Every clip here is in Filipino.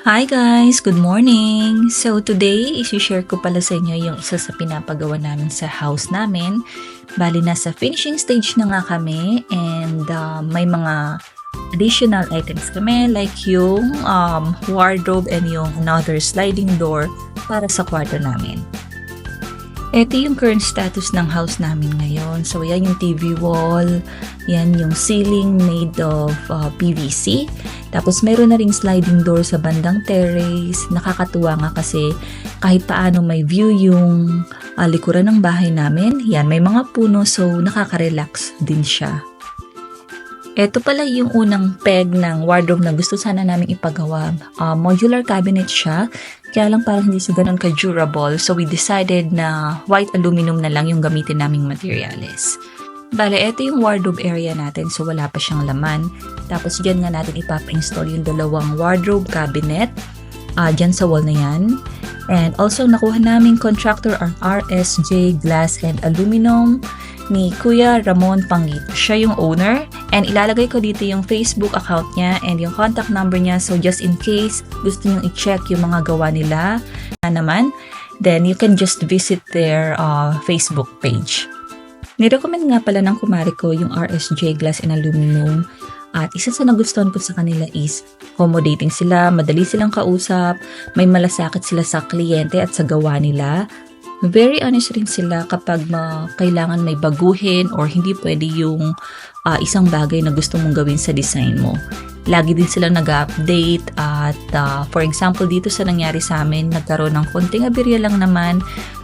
Hi guys! Good morning! So today, isi-share ko pala sa inyo yung isa sa pinapagawa namin sa house namin. Bali, nasa finishing stage na nga kami and may mga additional items kami like yung wardrobe and yung another sliding door para sa kwarto namin. Ito yung current status ng house namin ngayon. So, yan yung TV wall. Yan yung ceiling made of PVC. Tapos, meron na ring sliding door sa bandang terrace. Nakakatuwa nga kasi kahit paano may view yung likuran ng bahay namin. Yan, may mga puno so nakaka-relax din siya. Ito pala yung unang peg ng wardrobe na gusto sana namin ipagawa. Modular cabinet siya, kaya lang parang hindi siya ganun ka-durable. So we decided na white aluminum na lang yung gamitin naming materials. Bale, ito yung wardrobe area natin, so wala pa siyang laman. Tapos dyan nga natin ipapa-install yung dalawang wardrobe cabinet. Dyan sa wall na yan. And also, nakuha namin contractor ang RSJ Glass and Aluminum ni Kuya Ramon Pangito. Siya yung owner. And ilalagay ko dito yung Facebook account niya and yung contact number niya. So just in case gusto nyo i-check yung mga gawa nila naman, then you can just visit their Facebook page. Nirecommend nga pala ng kumari ko yung RSJ Glass and Aluminum. At isa sa nagustuhan ko sa kanila is accommodating sila, madali silang kausap, may malasakit sila sa kliyente at sa gawa nila. Very honest rin sila kapag kailangan may baguhin or hindi pwede yung isang bagay na gusto mong gawin sa design mo. Lagi din sila nag-update at for example dito sa nangyari sa amin, nagkaroon ng konting aberya lang naman.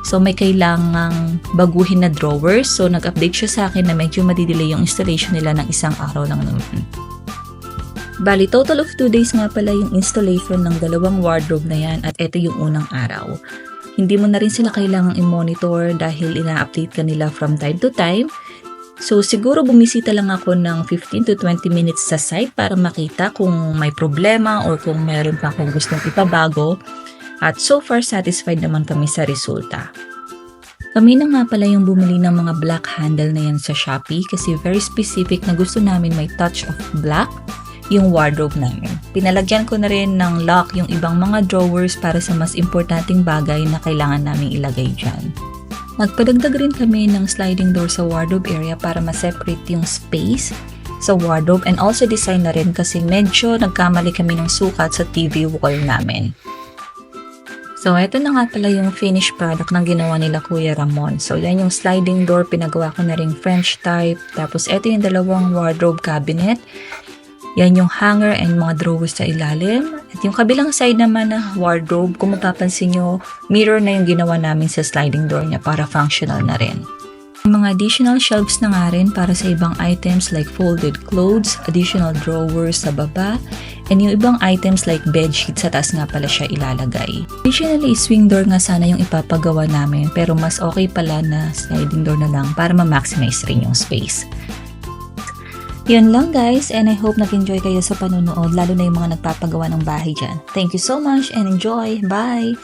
So may kailangang baguhin na drawers. So nag-update siya sa akin na medyo madidelay yung installation nila ng isang araw lang naman. Bali, total of 2 days nga pala yung installation ng dalawang wardrobe na yan at ito yung unang araw. Hindi mo na rin sila kailangang i-monitor dahil ina-update ka nila from time to time. So, siguro bumisita lang ako ng 15 to 20 minutes sa site para makita kung may problema or kung meron pa akong gustong ipabago. At so far, satisfied naman kami sa resulta. Kami na nga pala yung bumili ng mga black handle na yan sa Shopee kasi very specific na gusto namin may touch of black yung wardrobe namin. Pinalagyan ko na rin ng lock yung ibang mga drawers para sa mas importanteng bagay na kailangan namin ilagay dyan. Nagpadagdag rin kami ng sliding door sa wardrobe area para ma-separate yung space sa wardrobe and also design na rin kasi medyo nagkamali kami ng sukat sa TV wall namin. So, ito na nga pala yung finished product na ginawa nila Kuya Ramon. So, yan yung sliding door, pinagawa ko na rin French type. Tapos, ito yung dalawang wardrobe cabinet. Yan yung hanger and mga drawers sa ilalim. At yung kabilang side naman na wardrobe, kung mapapansin nyo, mirror na yung ginawa namin sa sliding door niya para functional na rin. Mga additional shelves na nga rin para sa ibang items like folded clothes, additional drawers sa baba, and yung ibang items like bedsheet sa taas nga pala siya ilalagay. Additionally, swing door nga sana yung ipapagawa namin pero mas okay pala na sliding door na lang para ma-maximize rin yung space. Yun lang guys, and I hope nag-enjoy kayo sa panunood, lalo na yung mga nagpapagawa ng bahay dyan. Thank you so much and enjoy! Bye!